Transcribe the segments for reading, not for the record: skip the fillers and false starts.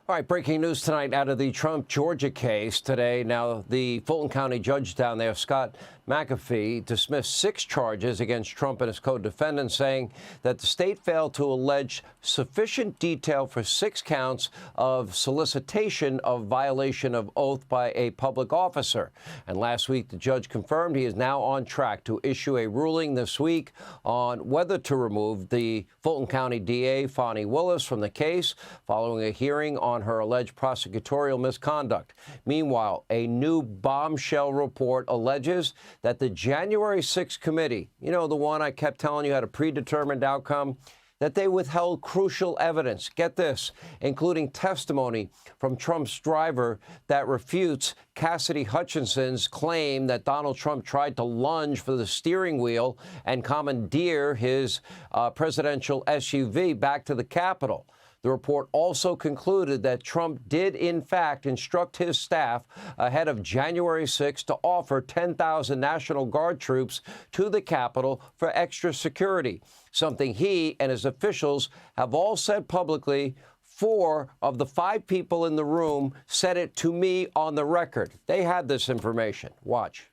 All right, breaking news tonight out of the Trump, Georgia case today. Now, the Fulton County judge down there, Scott McAfee, dismissed 6 charges against Trump and his co-defendants, saying that the state failed to allege sufficient detail for 6 counts of solicitation of violation of oath by a public officer. And last week, the judge confirmed he is now on track to issue a ruling this week on whether to remove the Fulton County DA, Fani Willis, from the case following a hearing on her alleged prosecutorial misconduct. Meanwhile, a new bombshell report alleges that the January 6th committee, you know, the one I kept telling you had a predetermined outcome, that they withheld crucial evidence, get this, including testimony from Trump's driver that refutes Cassidy Hutchinson's claim that Donald Trump tried to lunge for the steering wheel and commandeer his presidential SUV back to the Capitol. The report also concluded that Trump did, in fact, instruct his staff ahead of January 6th to offer 10,000 National Guard troops to the Capitol for extra security, something he and his officials have all said publicly. 4 of the 5 people in the room said it to me on the record. They had this information. Watch.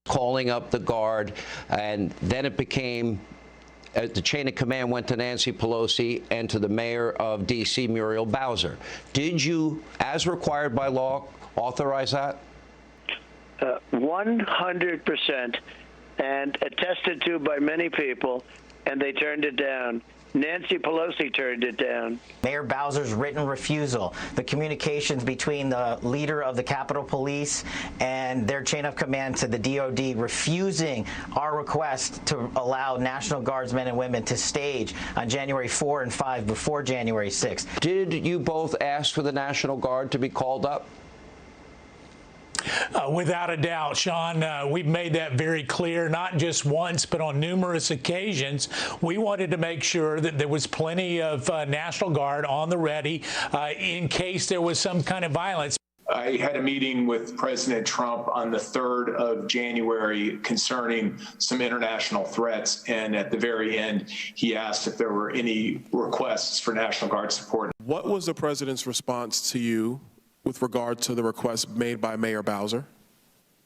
Calling up the Guard, and then it became the chain of command went to Nancy Pelosi and to the mayor of D.C., Muriel Bowser. Did you, as required by law, authorize that? 100%, and attested to by many people, and they turned it down. Nancy Pelosi turned it down. Mayor Bowser's written refusal, the communications between the leader of the Capitol Police and their chain of command to the DOD refusing our request to allow National Guardsmen and women to stage on January 4 and 5 before January 6. Did you both ask for the National Guard to be called up? Without a doubt, Sean, we've made that very clear, not just once, but on numerous occasions. We wanted to make sure that there was plenty of National Guard on the ready in case there was some kind of violence. I had a meeting with President Trump on the 3rd of January concerning some international threats, and at the very end, he asked if there were any requests for National Guard support. What was the president's response to you with regard to the request made by Mayor Bowser?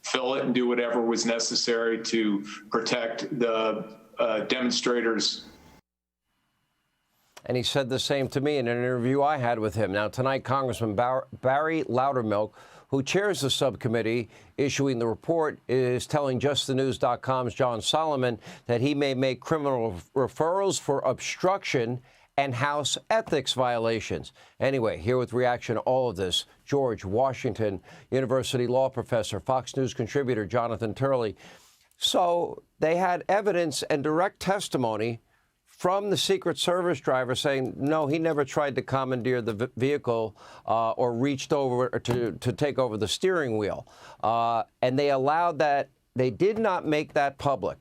Fill it and do whatever was necessary to protect the demonstrators. And he said the same to me in an interview I had with him. Now, tonight, Congressman Barry Loudermilk, who chairs the subcommittee issuing the report, is telling JustTheNews.com's John Solomon that he may make criminal referrals for obstruction and House ethics violations. Anyway, here with reaction to all of this, George Washington University law professor, Fox News contributor Jonathan Turley. So they had evidence and direct testimony from the Secret Service driver saying, no, he never tried to commandeer the vehicle or reached over to take over the steering wheel. And they allowed that. They did not make that public.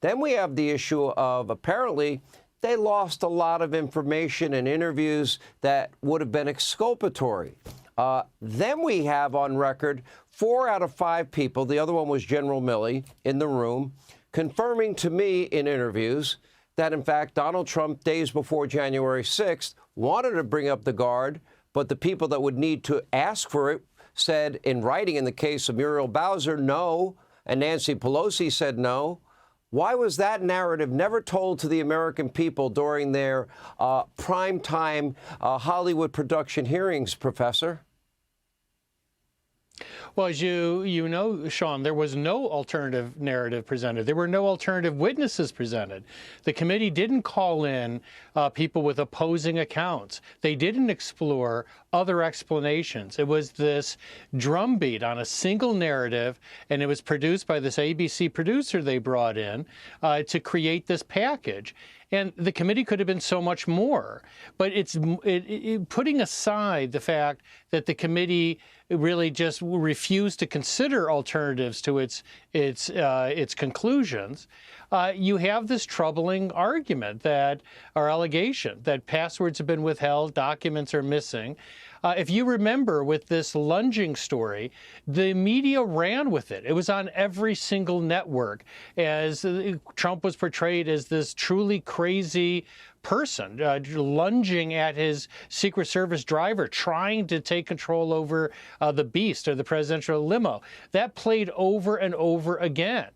Then we have the issue of apparently they lost a lot of information and interviews that would have been exculpatory. Then we have on record 4 out of 5 people, the other one was General Milley, in the room, confirming to me in interviews that, in fact, Donald Trump, days before January 6th, wanted to bring up the Guard, but the people that would need to ask for it said in writing in the case of Muriel Bowser, no, and Nancy Pelosi said no. Why was that narrative never told to the American people during their primetime Hollywood production hearings, Professor? Well, as you know, Sean, there was no alternative narrative presented. There were no alternative witnesses presented. The committee didn't call in people with opposing accounts. They didn't explore other explanations. It was this drumbeat on a single narrative, and it was produced by this ABC producer they brought in to create this package. And the committee could have been so much more. But it's putting aside the fact that the committee really just refused to consider alternatives to its conclusions. You have this troubling argument or allegation that passwords have been withheld, documents are missing. If you remember with this lunging story, the media ran with it. It was on every single network as Trump was portrayed as this truly crazy person lunging at his Secret Service driver, trying to take control over the Beast or the presidential limo. That played over and over again.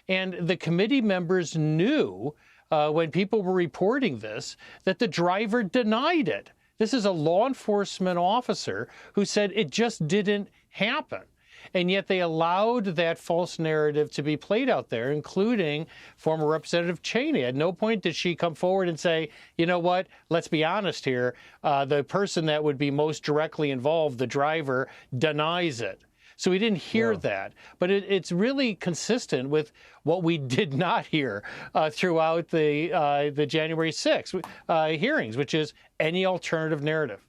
And the committee members knew when people were reporting this that the driver denied it. This is a law enforcement officer who said it just didn't happen. And yet they allowed that false narrative to be played out there, including former Representative Cheney. At no point did she come forward and say, you know what, let's be honest here, the person that would be most directly involved, the driver, denies it. So we didn't hear that. But it's really consistent with what we did not hear throughout the January 6th hearings, which is any alternative narrative.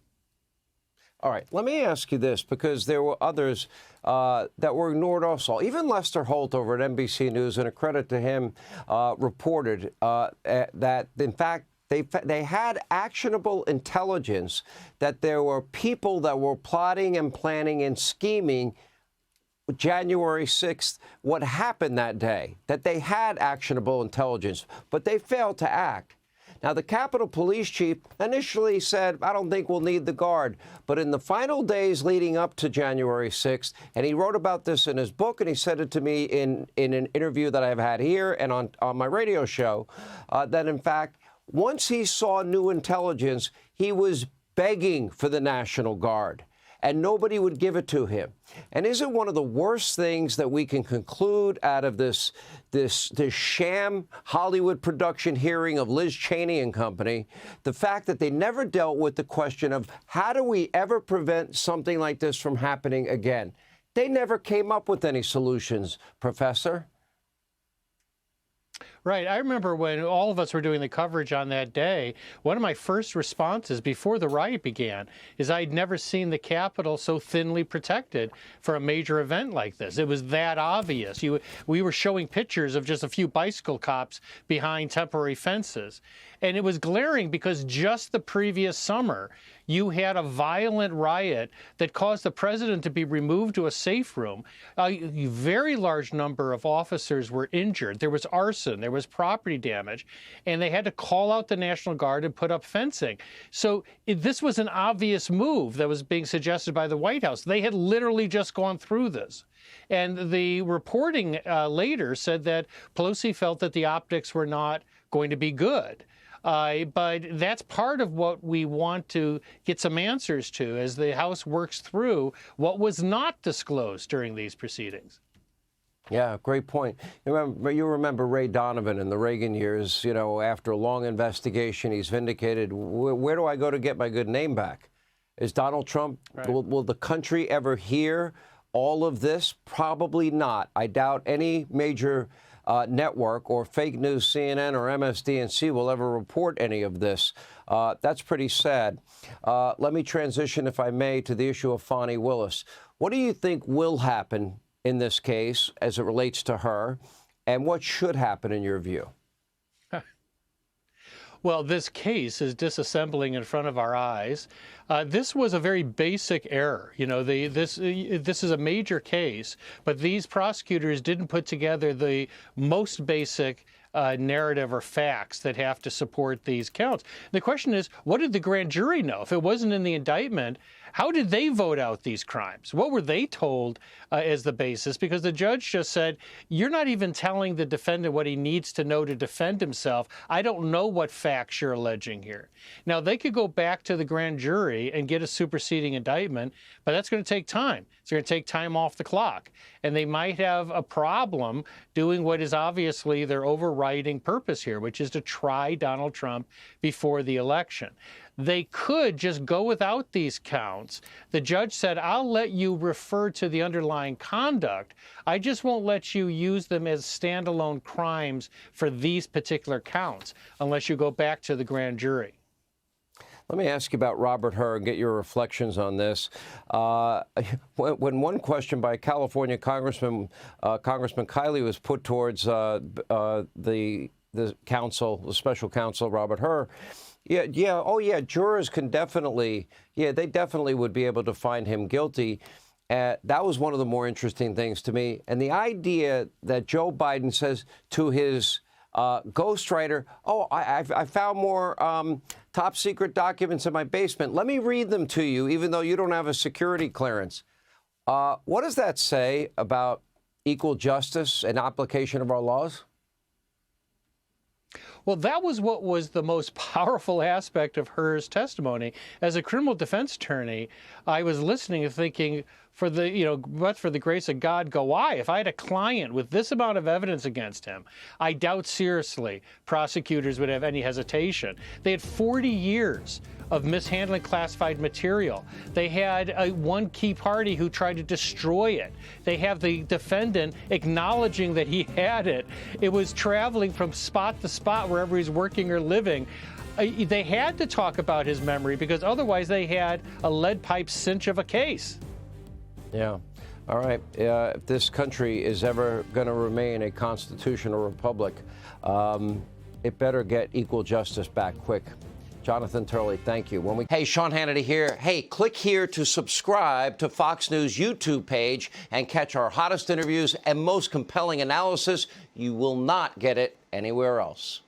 All right, let me ask you this, because there were others that were ignored also. Even Lester Holt over at NBC News, and a credit to him, reported that, in fact, they had actionable intelligence that there were people that were plotting and planning and scheming January 6th, what happened that day, that they had actionable intelligence, but they failed to act. Now, the Capitol Police Chief initially said, I don't think we'll need the Guard. But in the final days leading up to January 6th, and he wrote about this in his book, and he said it to me in an interview that I've had here and on my radio show, that, in fact, once he saw new intelligence, he was begging for the National Guard, and nobody would give it to him. And isn't one of the worst things that we can conclude out of this sham Hollywood production hearing of Liz Cheney and company, the fact that they never dealt with the question of how do we ever prevent something like this from happening again? They never came up with any solutions, Professor. Right. I remember when all of us were doing the coverage on that day, one of my first responses before the riot began is I'd never seen the Capitol so thinly protected for a major event like this. It was that obvious. We were showing pictures of just a few bicycle cops behind temporary fences. And it was glaring because just the previous summer, you had a violent riot that caused the president to be removed to a safe room. A very large number of officers were injured. There was arson. There was property damage. And they had to call out the National Guard and put up fencing. So this was an obvious move that was being suggested by the White House. They had literally just gone through this. And the reporting later said that Pelosi felt that the optics were not going to be good. But that's part of what we want to get some answers to as the House works through what was not disclosed during these proceedings. Yeah, great point. You remember Ray Donovan in the Reagan years, you know, after a long investigation, he's vindicated. Where do I go to get my good name back? Is Donald Trump, right. Will the country ever hear all of this? Probably not. I doubt any major network or fake news CNN or MSDNC will ever report any of this. That's pretty sad. Let me transition, if I may, to the issue of Fani Willis. What do you think will happen in this case as it relates to her, and what should happen in your view? Well, this case is disassembling in front of our eyes. This was a very basic error. You know, this is a major case, but these prosecutors didn't put together the most basic narrative or facts that have to support these counts. The question is, what did the grand jury know? If it wasn't in the indictment, how did they vote out these crimes? What were they told as the basis? Because the judge just said, you're not even telling the defendant what he needs to know to defend himself. I don't know what facts you're alleging here. Now, they could go back to the grand jury and get a superseding indictment, but that's going to take time. It's going to take time off the clock. And they might have a problem doing what is obviously their overriding purpose here, which is to try Donald Trump before the election. They could just go without these counts. The judge said, I'll let you refer to the underlying conduct. I just won't let you use them as standalone crimes for these particular counts unless you go back to the grand jury. Let me ask you about Robert Hur and get your reflections on this. When one question by California Congressman Kiley was put towards the counsel, the special counsel, Robert Hur, jurors can definitely, they definitely would be able to find him guilty. That was one of the more interesting things to me. And the idea that Joe Biden says to his ghostwriter. Oh, I found more top secret documents in my basement. Let me read them to you, even though you don't have a security clearance. What does that say about equal justice and application of our laws? Well, that was what was the most powerful aspect of her testimony. As a criminal defense attorney, I was listening and thinking, but for the grace of God, go I. If I had a client with this amount of evidence against him, I doubt seriously prosecutors would have any hesitation. They had 40 years of mishandling classified material. They had one key party who tried to destroy it. They have the defendant acknowledging that he had it. It was traveling from spot to spot wherever he's working or living. They had to talk about his memory because otherwise they had a lead pipe cinch of a case. Yeah. All right. If this country is ever going to remain a constitutional republic, it better get equal justice back quick. Jonathan Turley, thank you. Hey, Sean Hannity here. Hey, click here to subscribe to Fox News YouTube page and catch our hottest interviews and most compelling analysis. You will not get it anywhere else.